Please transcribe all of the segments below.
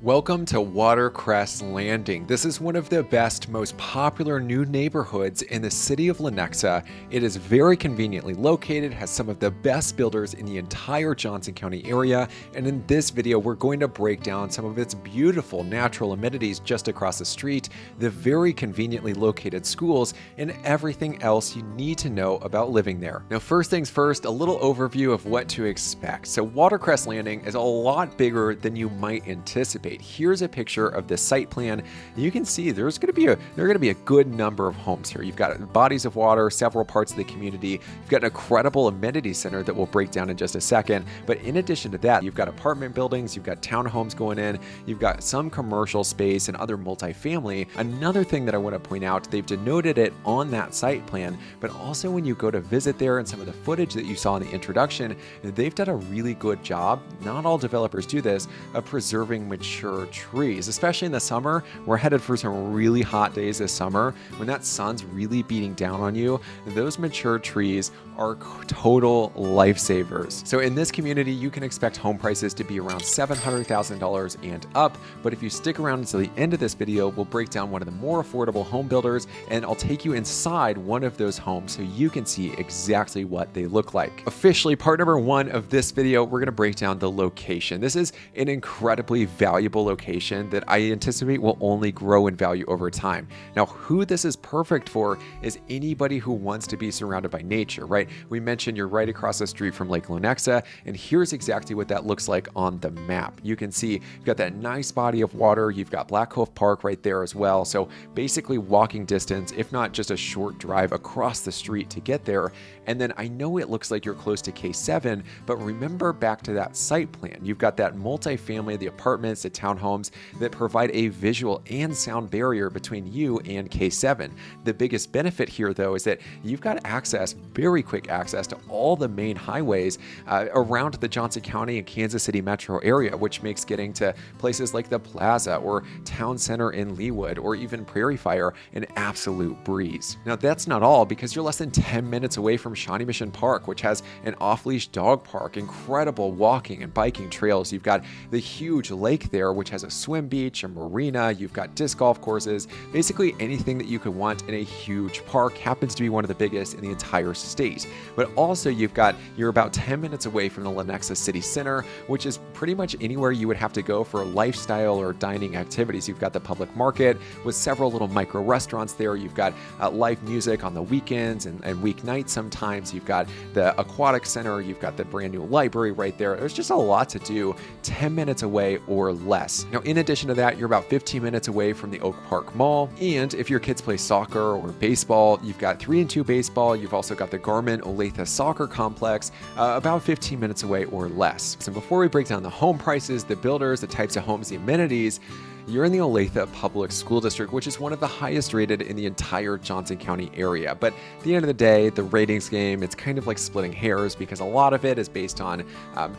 Welcome to Watercrest Landing. This is one of the best, most popular new neighborhoods in the city of Lenexa. It is very conveniently located, has some of the best builders in the entire Johnson County area, and in this video we're going to break down some of its beautiful natural amenities just across the street, the very conveniently located schools, and everything else you need to know about living there. Now first things first, a little overview of what to expect. So Watercrest Landing is a lot bigger than you might anticipate. Here's a picture of the site plan. You can see there are going to be a good number of homes here. You've got bodies of water, several parts of the community. You've got an incredible amenity center that we'll break down in just a second. But in addition to that, you've got apartment buildings, you've got townhomes going in, you've got some commercial space and other multifamily. Another thing that I want to point out, they've denoted it on that site plan, but also when you go to visit there and some of the footage that you saw in the introduction, they've done a really good job. Not all developers do this, of preserving mature trees, especially in the summer. We're headed for some really hot days this summer. When that sun's really beating down on you, those mature trees are total lifesavers. So in this community, you can expect home prices to be around $700,000 and up. But if you stick around until the end of this video, we'll break down one of the more affordable home builders, and I'll take you inside one of those homes so you can see exactly what they look like. Officially, part number one of this video, we're going to break down the location. This is an incredibly valuable location that I anticipate will only grow in value over time. Now, who this is perfect for is anybody who wants to be surrounded by nature, right? We mentioned you're right across the street from Lake Lenexa, and here's exactly what that looks like on the map. You can see you've got that nice body of water. You've got Black Cove Park right there as well. So basically walking distance, if not just a short drive across the street to get there. And then I know it looks like you're close to K7, but remember back to that site plan. You've got that multifamily, the apartments, the townhomes that provide a visual and sound barrier between you and K7. The biggest benefit here, though, is that you've got access, very quick access to all the main highways around the Johnson County and Kansas City metro area, which makes getting to places like the Plaza or Town Center in Leawood or even Prairie Fire an absolute breeze. Now, that's not all, because you're less than 10 minutes away from Shawnee Mission Park, which has an off-leash dog park, incredible walking and biking trails. You've got the huge lake there, which has a swim beach, a marina. You've got disc golf courses, basically anything that you could want in a huge park. Happens to be one of the biggest in the entire state. But also you're about 10 minutes away from the Lenexa City Center, which is pretty much anywhere you would have to go for lifestyle or dining activities. You've got the public market with several little micro restaurants there. You've got live music on the weekends and weeknights sometimes. You've got the aquatic center. You've got the brand new library right there. There's just a lot to do 10 minutes away or less. Now, in addition to that, you're about 15 minutes away from the Oak Park Mall. And if your kids play soccer or baseball, you've got 3-2 baseball. You've also got the Garmin Olathe Soccer Complex, about 15 minutes away or less. So before we break down the home prices, the builders, the types of homes, the amenities, you're in the Olathe Public School District, which is one of the highest rated in the entire Johnson County area. But at the end of the day, the ratings game, it's kind of like splitting hairs, because a lot of it is based on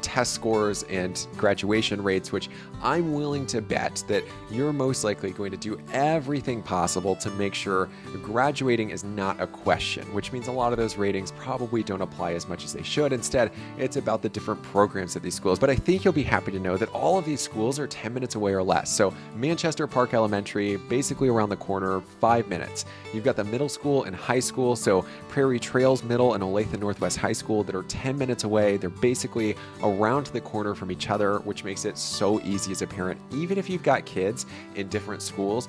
test scores and graduation rates, which I'm willing to bet that you're most likely going to do everything possible to make sure graduating is not a question, which means a lot of those ratings probably don't apply as much as they should. Instead, it's about the different programs at these schools. But I think you'll be happy to know that all of these schools are 10 minutes away or less. So Manchester Park Elementary, basically around the corner, 5 minutes. You've got the middle school and high school, so Prairie Trails Middle and Olathe Northwest High School, that are 10 minutes away. They're basically around the corner from each other, which makes it so easy as a parent. Even if you've got kids in different schools,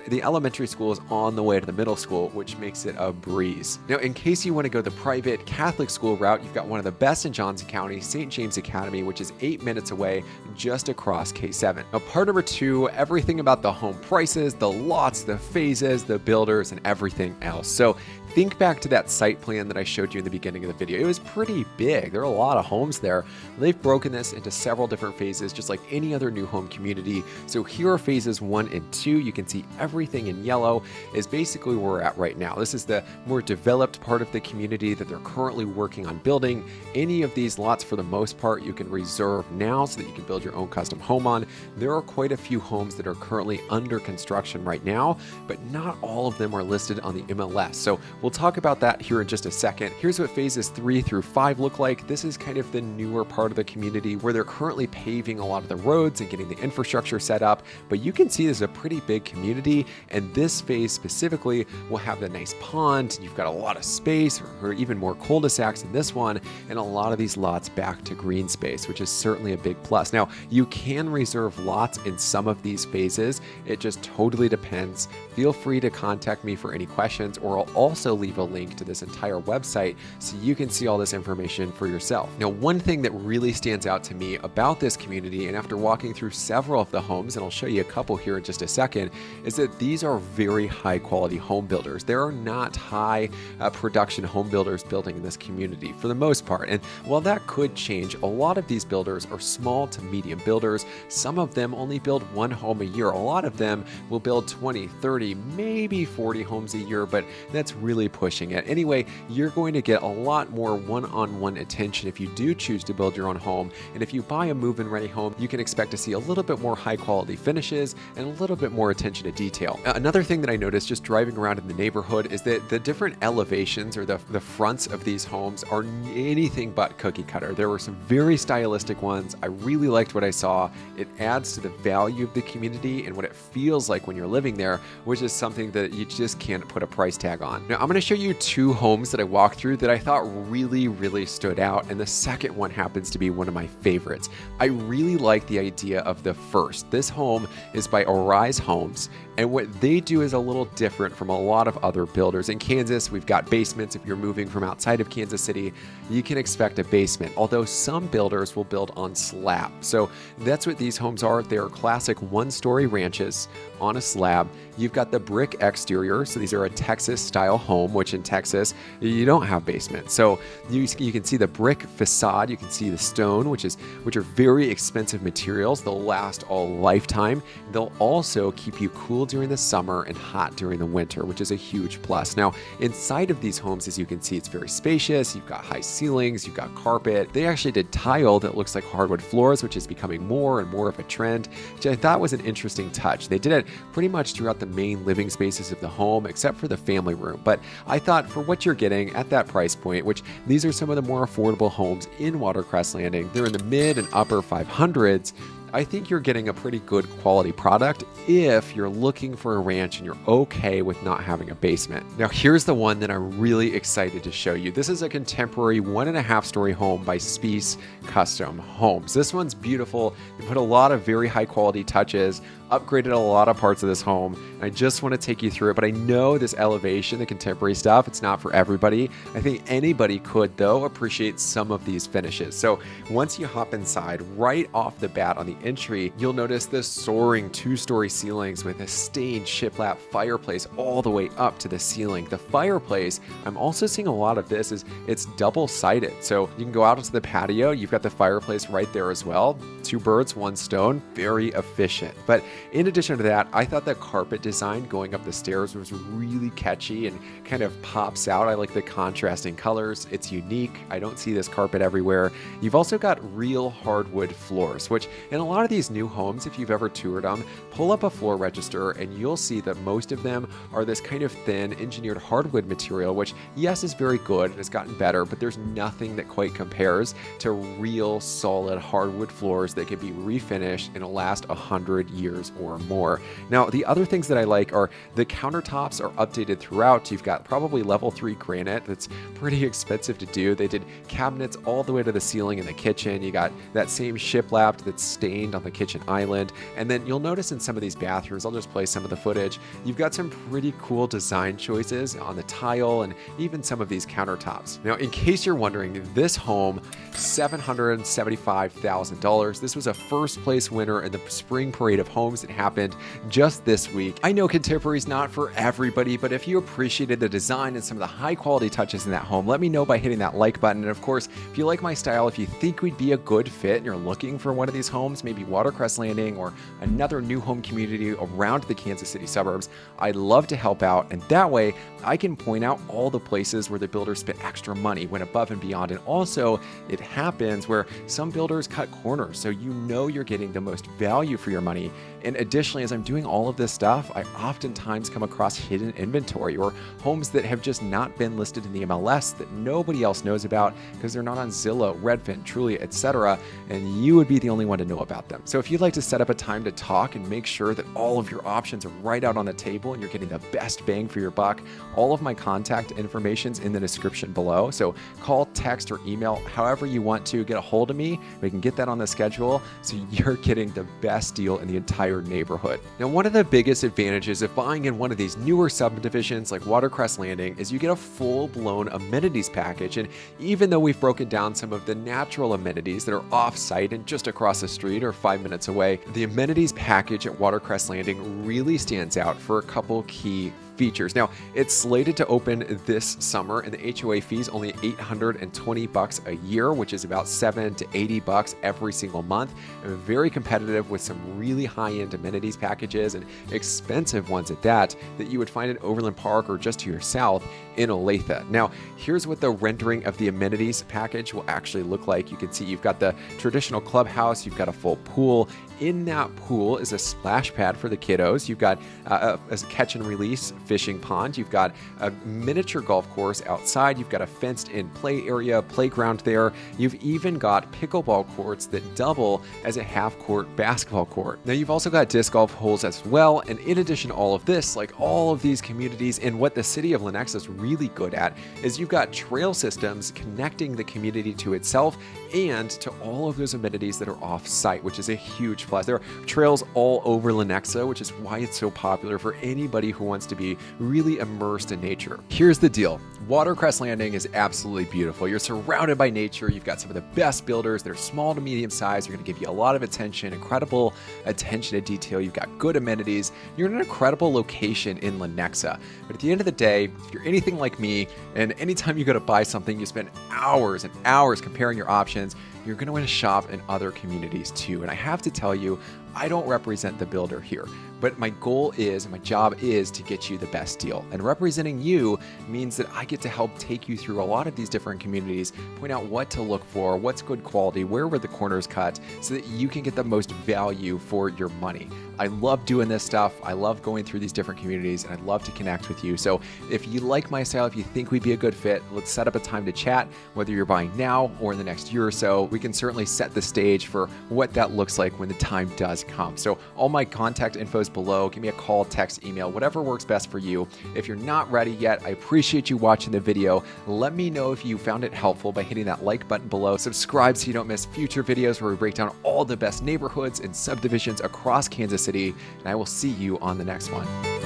the elementary school is on the way to the middle school, which makes it a breeze. Now, in case you want to go the private Catholic school route, you've got one of the best in Johnson County, St. James Academy, which is 8 minutes away, just across K7. Now, part number two, everything about the home prices, the lots, the phases, the builders, and everything else. So think back to that site plan that I showed you in the beginning of the video. It was pretty big. There are a lot of homes there. They've broken this into several different phases, just like any other new home community. So here are phases 1 and 2. You can see everything in yellow is basically where we're at right now. This is the more developed part of the community that they're currently working on building. Any of these lots, for the most part, you can reserve now so that you can build your own custom home on. There are quite a few homes that are currently under construction right now, but not all of them are listed on the MLS. So we'll talk about that here in just a second. Here's what phases 3 through 5 look like. This is kind of the newer part of the community where they're currently paving a lot of the roads and getting getting the infrastructure set up. But you can see there's a pretty big community, and this phase specifically will have the nice pond. You've got a lot of space, or even more cul-de-sacs in this one, and a lot of these lots back to green space, which is certainly a big plus. Now, you can reserve lots in some of these phases. It just totally depends. Feel free to contact me for any questions, or I'll also leave a link to this entire website so you can see all this information for yourself. Now, one thing that really stands out to me about this community, and after walking through several of the homes, and I'll show you a couple here in just a second, is that these are very high quality home builders. There are not high production home builders building in this community for the most part. And while that could change, a lot of these builders are small to medium builders. Some of them only build one home a year. A lot of them will build 20, 30, maybe 40 homes a year, but that's really pushing it. Anyway, you're going to get a lot more one-on-one attention if you do choose to build your own home. And if you buy a move-in ready home, you can expect to see a little bit more high quality finishes and a little bit more attention to detail. Another thing that I noticed just driving around in the neighborhood is that the different elevations, or the fronts of these homes, are anything but cookie cutter. There were some very stylistic ones. I really liked what I saw. It adds to the value of the community and what it feels like when you're living there, which is something that you just can't put a price tag on. Now, I'm going to show you two homes that I walked through that I thought really stood out, and the second one happens to be one of my favorites. I really like the idea of the first. This home is by Arise Homes, and what they do is a little different from a lot of other builders. In Kansas, we've got basements. If you're moving from outside of Kansas City, you can expect a basement, although some builders will build on slab. So that's what these homes are. They are classic one-story ranches on a slab. You've got the brick exterior, so these are a Texas-style home, which in Texas, you don't have basements. So you can see the brick facade, you can see the stone, which are very expensive materials. They'll last a lifetime. They'll also keep you cool during the summer and hot during the winter, which is a huge plus. Now, inside of these homes, as you can see, it's very spacious. You've got high ceilings, you've got carpet. They actually did tile that looks like hardwood floors, which is becoming more and more of a trend, which I thought was an interesting touch. They did it pretty much throughout the main living spaces of the home, except for the family room. But I thought for what you're getting at that price point, which these are some of the more affordable homes in Watercrest Landing, they're in the mid and upper 500s. I think you're getting a pretty good quality product if you're looking for a ranch and you're okay with not having a basement. Now, here's the one that I'm really excited to show you. This is a contemporary 1.5-story home by Spiess Custom Homes. This one's beautiful. They put a lot of very high quality touches, upgraded a lot of parts of this home. And I just want to take you through it, but I know this elevation, the contemporary stuff, it's not for everybody. I think anybody could, though, appreciate some of these finishes. So once you hop inside, right off the bat on the entry, you'll notice the soaring 2-story ceilings with a stained shiplap fireplace all the way up to the ceiling. The fireplace, I'm also seeing a lot of this, is it's double-sided. So you can go out into the patio, you've got the fireplace right there as well. 2 birds, 1 stone, very efficient. But in addition to that, I thought the carpet design going up the stairs was really catchy and kind of pops out. I like the contrasting colors. It's unique. I don't see this carpet everywhere. You've also got real hardwood floors, which in a lot of these new homes, if you've ever toured them, pull up a floor register and you'll see that most of them are this kind of thin engineered hardwood material, which yes, is very good and has gotten better, but there's nothing that quite compares to real solid hardwood floors that can be refinished and will last 100 years or more. Now, the other things that I like are the countertops are updated throughout. You've got probably level 3 granite that's pretty expensive to do. They did cabinets all the way to the ceiling in the kitchen. You got that same shiplap that's stained on the kitchen island. And then you'll notice in some of these bathrooms, I'll just play some of the footage, you've got some pretty cool design choices on the tile and even some of these countertops. Now, in case you're wondering, this home, $775,000. This was a first place winner in the spring parade of homes that happened just this week. I know contemporary's not for everybody, but if you appreciated the design and some of the high quality touches in that home, let me know by hitting that like button. And of course, if you like my style, if you think we'd be a good fit and you're looking for one of these homes, maybe Watercrest Landing or another new home community around the Kansas City suburbs, I'd love to help out. And that way I can point out all the places where the builder spent extra money, went above and beyond. And also it happens where some builders cut corners, so you know you're getting the most value for your money. And additionally, as I'm doing all of this stuff, I oftentimes come across hidden inventory or homes that have just not been listed in the MLS that nobody else knows about because they're not on Zillow, Redfin, Trulia, etc. And you would be the only one to know about them. So if you'd like to set up a time to talk and make sure that all of your options are right out on the table and you're getting the best bang for your buck, all of my contact information's in the description below. So call, text, or email however you want to get a hold of me. We can get that on the schedule so you're getting the best deal in the entire neighborhood. Now, one of the biggest advantages of buying in one of these newer subdivisions like Watercrest Landing is you get a full-blown amenities package. And even though we've broken down some of the natural amenities that are off-site and just across the street or 5 minutes away, the amenities package at Watercrest Landing really stands out for a couple key features. Now, it's slated to open this summer, and the HOA fee is only $820 a year, which is about $7 to $80 every single month. And very competitive with some really high-end amenities packages and expensive ones at that you would find in Overland Park or just to your south in Olathe. Now, here's what the rendering of the amenities package will actually look like. You can see you've got the traditional clubhouse, you've got a full pool. In that pool is a splash pad for the kiddos. You've got a catch and release fishing pond. You've got a miniature golf course outside. You've got a fenced in play area, playground there. You've even got pickleball courts that double as a half court basketball court. Now, you've also got disc golf holes as well. And in addition to all of this, like all of these communities, and what the city of Lenexa is really good at is you've got trail systems connecting the community to itself and to all of those amenities that are off-site, which is a huge plus. There are trails all over Lenexa, which is why it's so popular for anybody who wants to be really immersed in nature. Here's the deal. Watercrest Landing is absolutely beautiful. You're surrounded by nature. You've got some of the best builders. They're small to medium size. They're going to give you a lot of attention, incredible attention to detail. You've got good amenities. You're in an incredible location in Lenexa. But at the end of the day, if you're anything like me, and anytime you go to buy something, you spend hours and hours comparing your options, you're going to want to shop in other communities too. And I have to tell you, I don't represent the builder here, but my goal is, and my job is to get you the best deal. And representing you means that I get to help take you through a lot of these different communities, point out what to look for, what's good quality, where were the corners cut, so that you can get the most value for your money. I love doing this stuff. I love going through these different communities, and I'd love to connect with you. So if you like my style, if you think we'd be a good fit, let's set up a time to chat, whether you're buying now or in the next year or so. We can certainly set the stage for what that looks like when the time does come. So all my contact info is below. Give me a call, text, email, whatever works best for you. If you're not ready yet, I appreciate you watching the video. Let me know if you found it helpful by hitting that like button below. Subscribe so you don't miss future videos where we break down all the best neighborhoods and subdivisions across Kansas City. And I will see you on the next one.